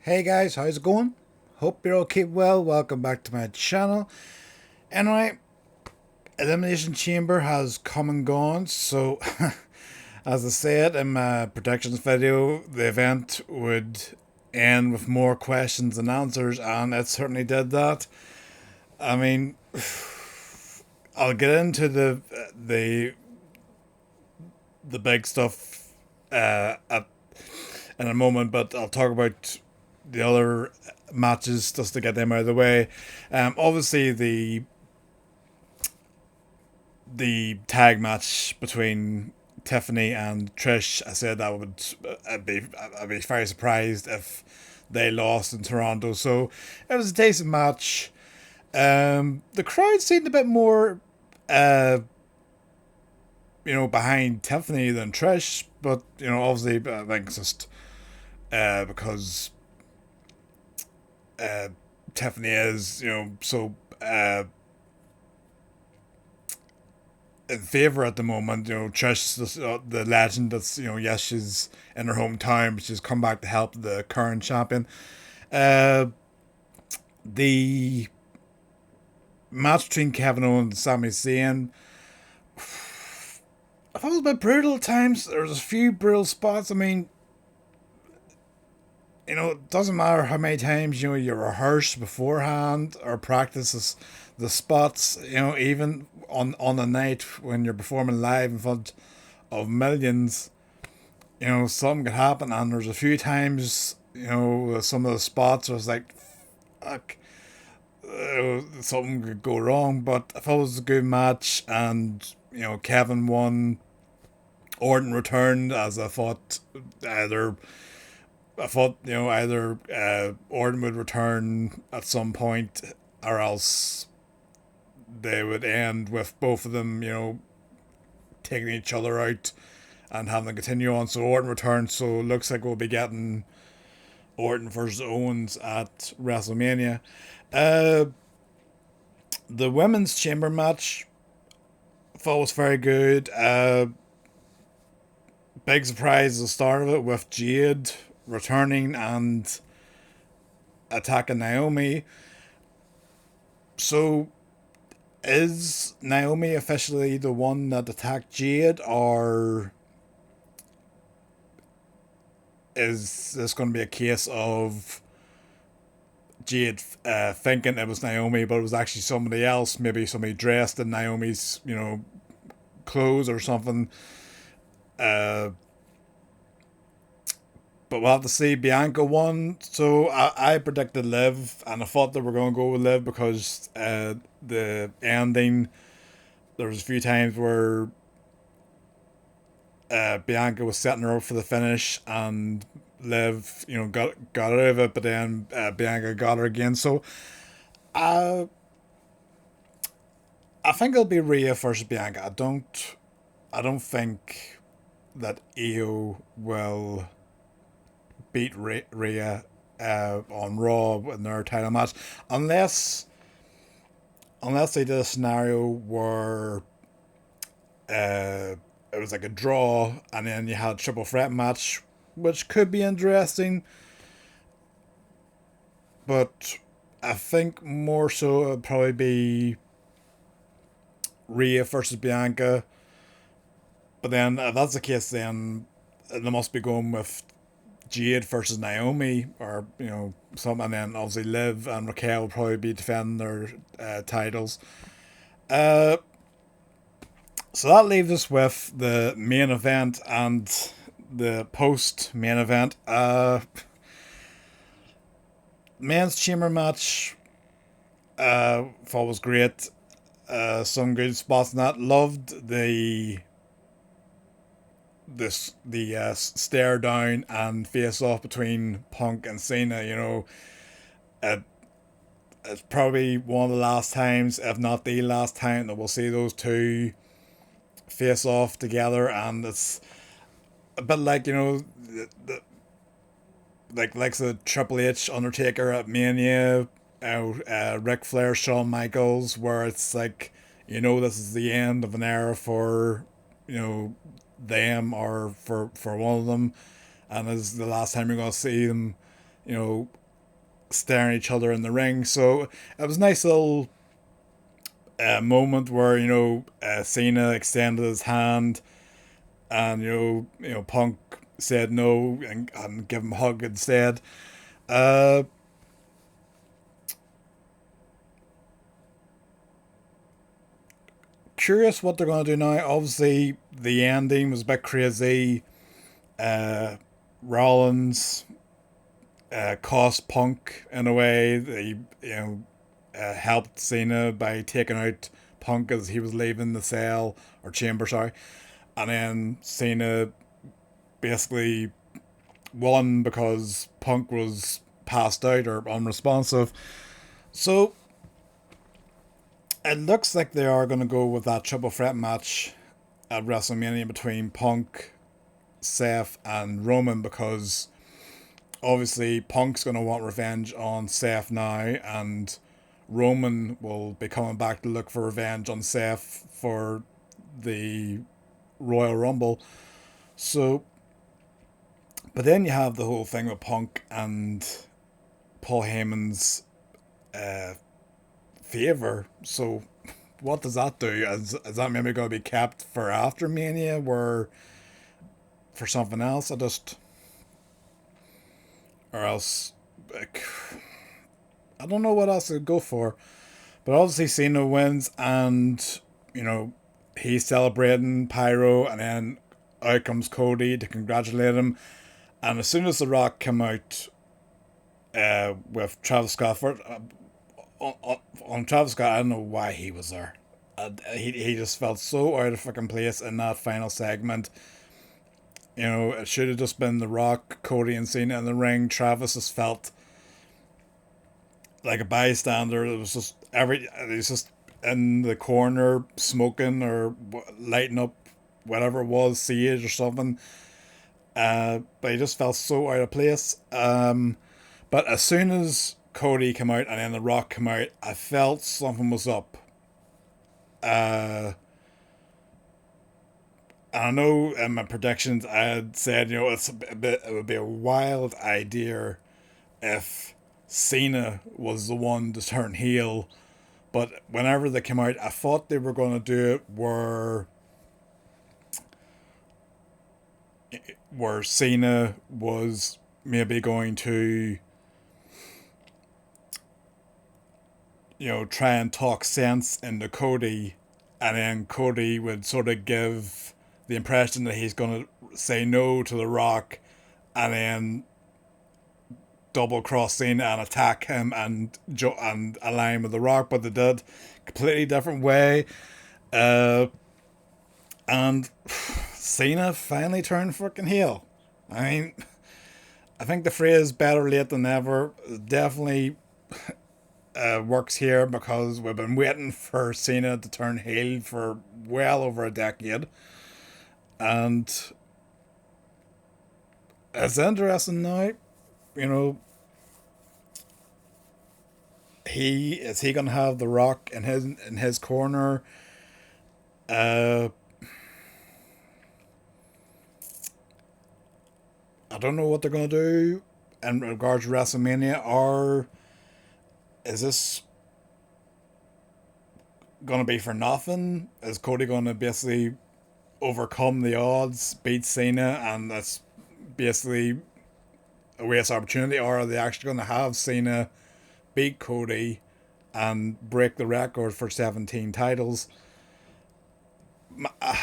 Hey guys, how's it going? Hope you're all keep well. Welcome back to my channel. Anyway, Elimination Chamber has come and gone, so as I said in my predictions video, the event would end with more questions than answers, and it certainly did that. I mean, I'll get into the the big stuff in a moment, but I'll talk about the other matches just to get them out of the way. Obviously, the tag match between Tiffany and Trish, I said that would I'd be very surprised if they lost in Toronto. So it was a decent match. The crowd seemed a bit more, uh, behind Tiffany than Trish, but obviously, I think it's just because uh, Tiffany is so in favor at the moment. Trish, the legend that's yes, she's in her hometown, but she's come back to help the current champion. Uh, the match between Kevin Owens and Sami Zayn, I thought it was a bit brutal at times. There was a few brutal spots. I mean, it doesn't matter how many times you rehearse beforehand or practice the spots. Even on the night when you're performing live in front of millions, something could happen. And there's a few times, some of the spots I was like, fuck, something could go wrong. But I thought it was a good match, and Kevin won. Orton returned, as either either Orton would return at some point, or else they would end with both of them, taking each other out and having to continue on. So Orton returned, so it looks like we'll be getting Orton versus Owens at WrestleMania. Uh, the women's chamber match I thought was very good. Big surprise at the start of it with Jade returning and attacking Naomi. So is Naomi officially the one that attacked Jade, or is this going to be a case of Jade thinking it was Naomi, but it was actually somebody else, maybe somebody dressed in Naomi's, clothes or something? Uh, but we'll have to see. Bianca won, so I predicted Liv, and I thought they were going to go with Liv because the ending, there was a few times where Bianca was setting her up for the finish, and Liv, got out of it, but then Bianca got her again. So uh, I think it'll be Rhea versus Bianca. I don't think that Io will beat Rhea on Raw in their title match, unless they did a scenario where it was like a draw and then you had a triple threat match, which could be interesting. But I think more so it'd probably be Rhea versus Bianca. But then if that's the case, then they must be going with Jade versus Naomi, or something. And then obviously Liv and Raquel will probably be defending their titles. Uh, so that leaves us with the main event and the post main event. Men's chamber match. Thought was great. Some good spots in that. Loved the stare down and face off between Punk and Cena. It, it's probably one of the last times, if not the last time, that we'll see those two face off together, and it's a bit like like the Triple H Undertaker at Mania, Ric Flair, Shawn Michaels, where it's like this is the end of an era for them, or for one of them, and this is the last time you're gonna see them you know, staring at each other in the ring. So it was a nice little moment where, Cena extended his hand, and Punk said no and give him a hug instead. Uh, Curious what they're going to do now. Obviously, the ending was a bit crazy. Uh, Rollins cost Punk in a way. They helped Cena by taking out Punk as he was leaving the cell or chamber, sorry, and then Cena basically won because Punk was passed out or unresponsive. So it looks like they are going to go with that triple threat match at WrestleMania between Punk, Seth, and Roman, because obviously Punk's going to want revenge on Seth now, and Roman will be coming back to look for revenge on Seth for the Royal Rumble. So, but then you have the whole thing with Punk and Paul Heyman's uh, favor. So, what does that do? Is that maybe going to be kept for after Mania, or for something else? Or else, like, I don't know what else to go for. But obviously Cena wins, and he's celebrating pyro, and then out comes Cody to congratulate him. And as soon as The Rock came out with Travis Scott on Travis Scott, I don't know why he was there. He just felt so out of fucking place in that final segment. It should have just been The Rock, Cody, and Cena in the ring. Travis just felt like a bystander. It was just he was just in the corner smoking or lighting up whatever it was, sage or something. But he just felt so out of place. But as soon as Cody came out and then The Rock came out, I felt something was up. I know in my predictions I had said, it would be a wild idea if Cena was the one to turn heel. But whenever they came out, I thought they were going to do it where Cena was maybe going to, try and talk sense into Cody, and then Cody would sort of give the impression that he's going to say no to The Rock, and then double cross Cena and attack him and align with The Rock, but they did completely different way. And Cena finally turned fucking heel. I mean, I think the phrase "better late than never" definitely works here, because we've been waiting for Cena to turn heel for well over a decade, and it's interesting now. You know, he gonna have The Rock in his corner. Uh, I don't know what they're gonna do in regards to WrestleMania. Or is this gonna be for nothing? Is Cody gonna basically overcome the odds, beat Cena, and that's basically a waste opportunity? Or are they actually gonna have Cena beat Cody and break the record for 17 titles? I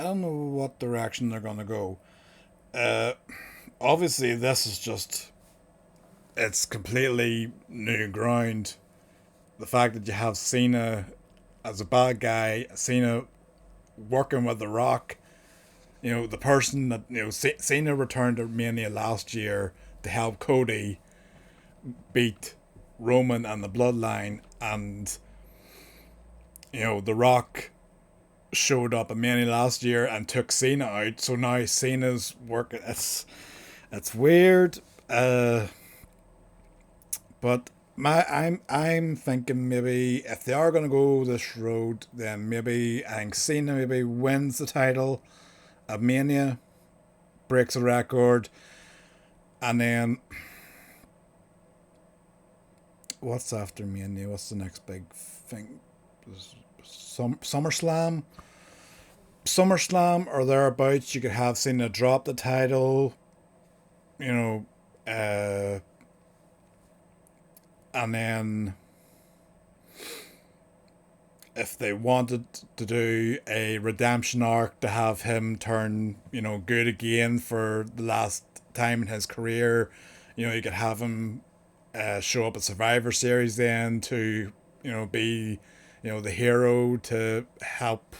don't know what direction they're gonna go. Uh, Obviously, this is just, it's completely new ground. The fact that you have Cena as a bad guy, Cena working with The Rock, the person that, Cena returned to Mania last year to help Cody beat Roman and the Bloodline, and The Rock showed up at Mania last year and took Cena out. So now Cena's working. It's weird. But I'm thinking maybe if they are gonna go this road, then maybe I think Cena maybe wins the title of Mania, breaks a record. And then, what's after Mania? What's the next big thing? SummerSlam? SummerSlam or thereabouts, you could have Cena drop the title, you know, and then if they wanted to do a redemption arc to have him turn, good again for the last time in his career, you could have him show up at Survivor Series then to, be, the hero to help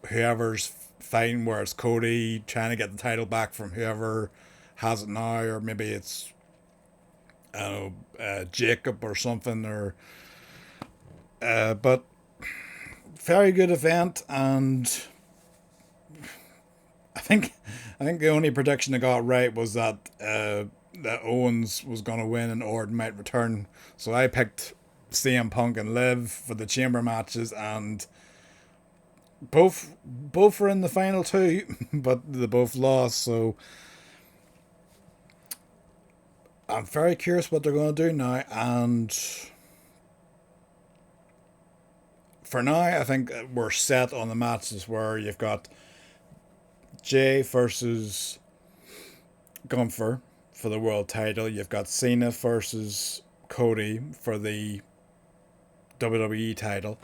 whoever's fighting, where it's Cody trying to get the title back from whoever has it now, or maybe it's Jacob or something, or but very good event. And I think the only prediction I got right was that that Owens was going to win and Orton might return. So I picked CM Punk and Liv for the chamber matches, and both were in the final two, but they both lost. So I'm very curious what they're going to do now. And for now, I think we're set on the matches where you've got Jay versus Gunther for the world title. You've got Cena versus Cody for the WWE title.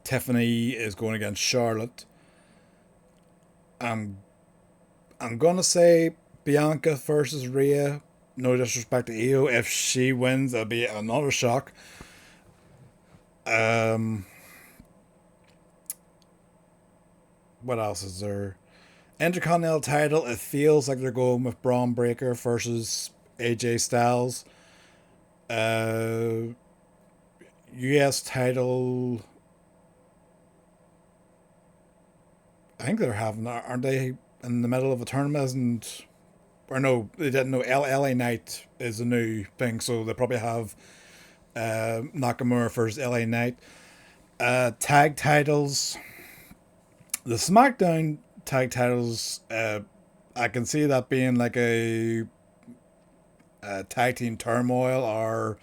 Tiffany is going against Charlotte. I'm gonna say Bianca versus Rhea. No disrespect to Io. If she wins, it'll be another shock. What else is there? Intercontinental title. It feels like they're going with Braun Breaker versus AJ Styles. US title. I think they're having, aren't they, in the middle of a tournament? Or no, they didn't know. LA Knight is a new thing, so they probably have Nakamura versus LA Knight. Tag titles. The SmackDown tag titles, I can see that being like a tag team turmoil, or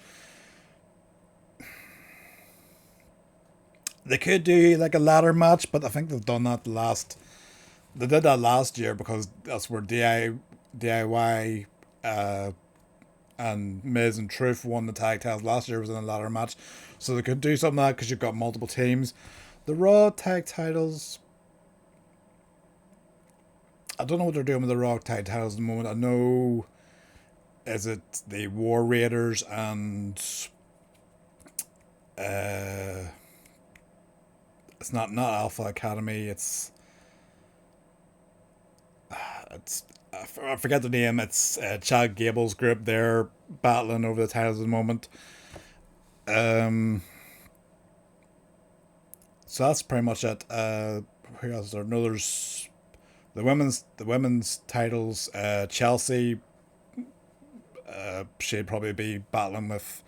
they could do like a ladder match, but I think they've done that they did that last year, because that's where DIY and Miz and Truth won the tag titles last year, was in a ladder match. So they could do something like that, because you've got multiple teams. The Raw tag titles, I don't know what they're doing with the Raw tag titles at the moment. I know, is it the War Raiders and it's not Alpha Academy. It's I forget the name. It's Chad Gable's group. They're battling over the titles at the moment. So that's pretty much it. Who else is there? No, there's the women's titles. Chelsea. She'd probably be battling with,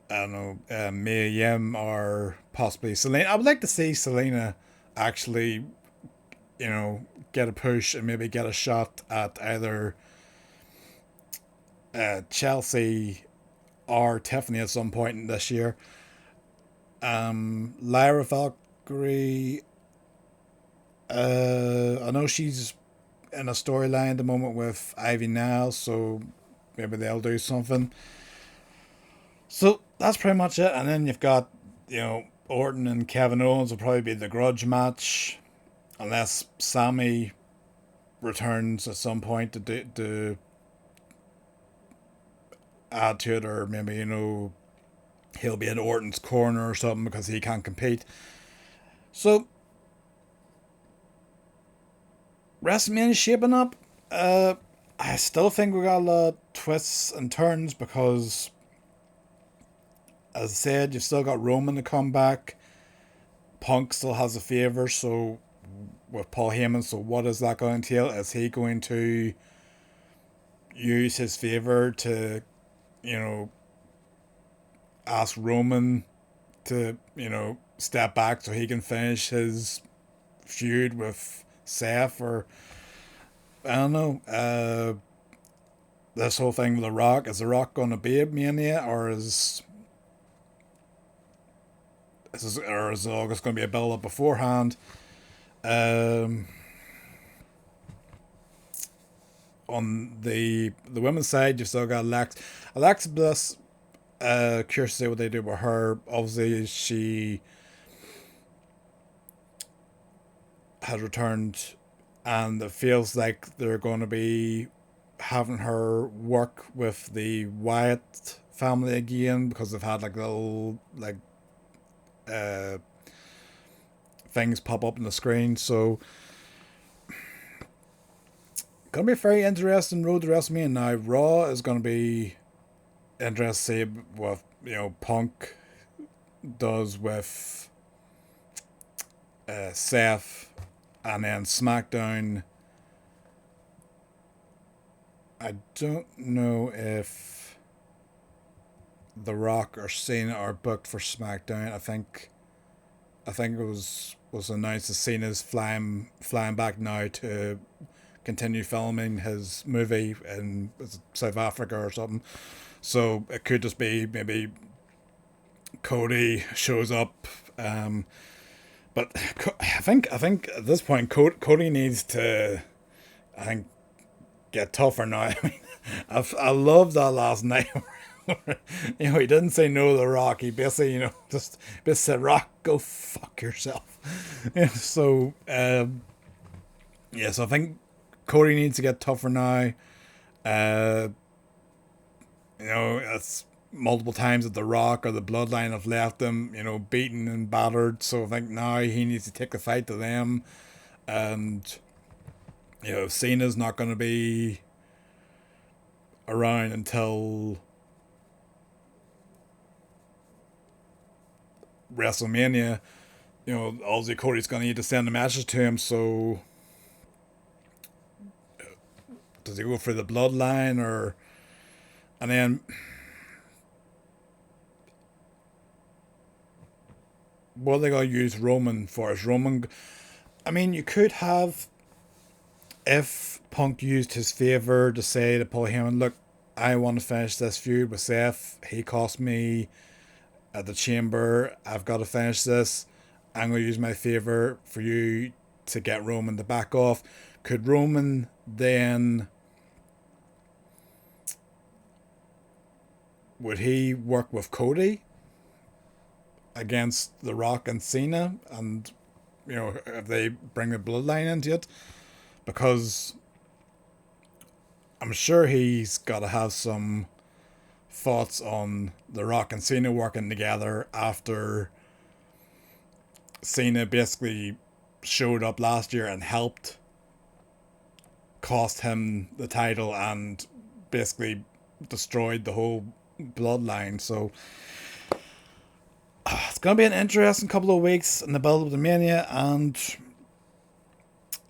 I don't know, Mia Yim or possibly Selena. I would like to see Selena actually, get a push and maybe get a shot at either Chelsea or Tiffany at some point this year. Lyra Valkyrie, I know she's in a storyline at the moment with Ivy now, so maybe they'll do something. So that's pretty much it. And then you've got, Orton and Kevin Owens will probably be the grudge match, unless Sammy returns at some point to add to it, or maybe, he'll be in Orton's corner or something because he can't compete. So WrestleMania shaping up. I still think we got a lot of twists and turns, because, as I said, you've still got Roman to come back. Punk still has a favour, so with Paul Heyman, so what is that going to entail? Is he going to use his favour to, ask Roman to, step back so he can finish his feud with Seth, or I don't know. This whole thing with The Rock, is The Rock going to be at Mania, or is it all just going to be a build up beforehand? Um, on the women's side, you've still got Alexa Bliss. Curious to see what they do with her. Obviously, she has returned, and it feels like they're going to be having her work with the Wyatt family again, because they've had like little like uh things pop up on the screen. So gonna be a very interesting road to WrestleMania. Now Raw is gonna be interesting to see what Punk does with Seth, and then SmackDown. I don't know if The Rock or Cena are booked for SmackDown. I think it was announced that Cena's flying back now to continue filming his movie in South Africa or something. So it could just be maybe Cody shows up. But I think at this point Cody needs to, I think, get tougher now. I mean, I loved that last night. He didn't say no to The Rock. He basically, just said, "Rock, go fuck yourself." So, so I think Cody needs to get tougher now. Uh, it's multiple times that The Rock or the Bloodline have left him, beaten and battered. So I think now he needs to take the fight to them. And, Cena's not going to be around until WrestleMania. Obviously Cody's going to need to send a message to him. So does he go for the Bloodline, or, and then what are they going to use Roman for? Is Roman, I mean, you could have, if Punk used his favor to say to Paul Heyman, look, I want to finish this feud with Seth. He cost me at the Chamber. I've got to finish this. I'm going to use my favor for you to get Roman to back off. Could Roman then, would he work with Cody against The Rock and Cena? And, if they bring the Bloodline into it? Because I'm sure he's got to have some thoughts on The Rock and Cena working together after Cena basically showed up last year and helped cost him the title and basically destroyed the whole bloodline. So it's going to be an interesting couple of weeks in the build up to Mania, and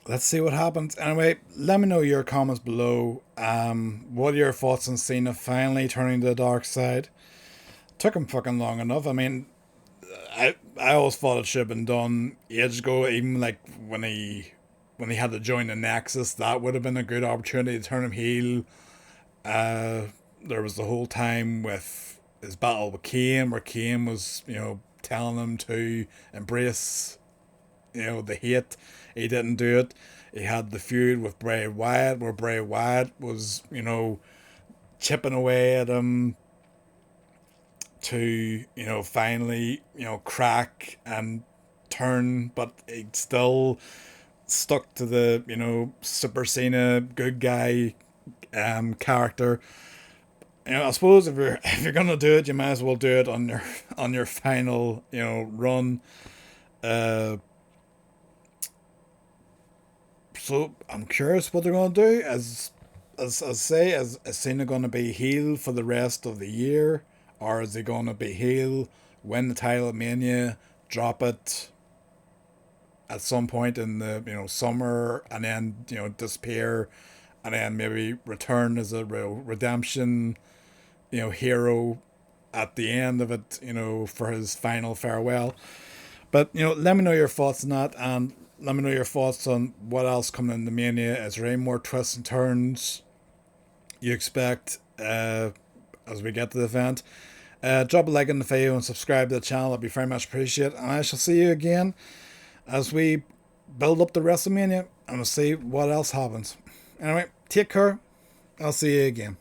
let's see what happens. Anyway, let me know your comments below. What are your thoughts on Cena finally turning to the dark side? Took him fucking long enough. I mean, I always thought it should have been done ages ago. Even like when he had to join the Nexus, that would have been a good opportunity to turn him heel. There was the whole time with his battle with Kane, where Kane was, telling him to embrace, the hate. He didn't do it. He had the feud with Bray Wyatt, where Bray Wyatt was, chipping away at him to, finally, crack and turn, but he still stuck to the, Super Cena good guy character. I suppose if you're gonna do it, you might as well do it on your final, run. So I'm curious what they're gonna do. As is Cena gonna be heel for the rest of the year, or is he gonna be heel, win the title at Mania, drop it at some point in the summer, and then disappear, and then maybe return as a real redemption hero at the end of it, for his final farewell. But let me know your thoughts on that, and Let me know your thoughts on what else coming in the Mania. Is there any more twists and turns you expect as we get to the event? Drop a like on the video and subscribe to the channel. That'd be very much appreciated. And I shall see you again as we build up the WrestleMania and we'll see what else happens. Anyway, take care. I'll see you again.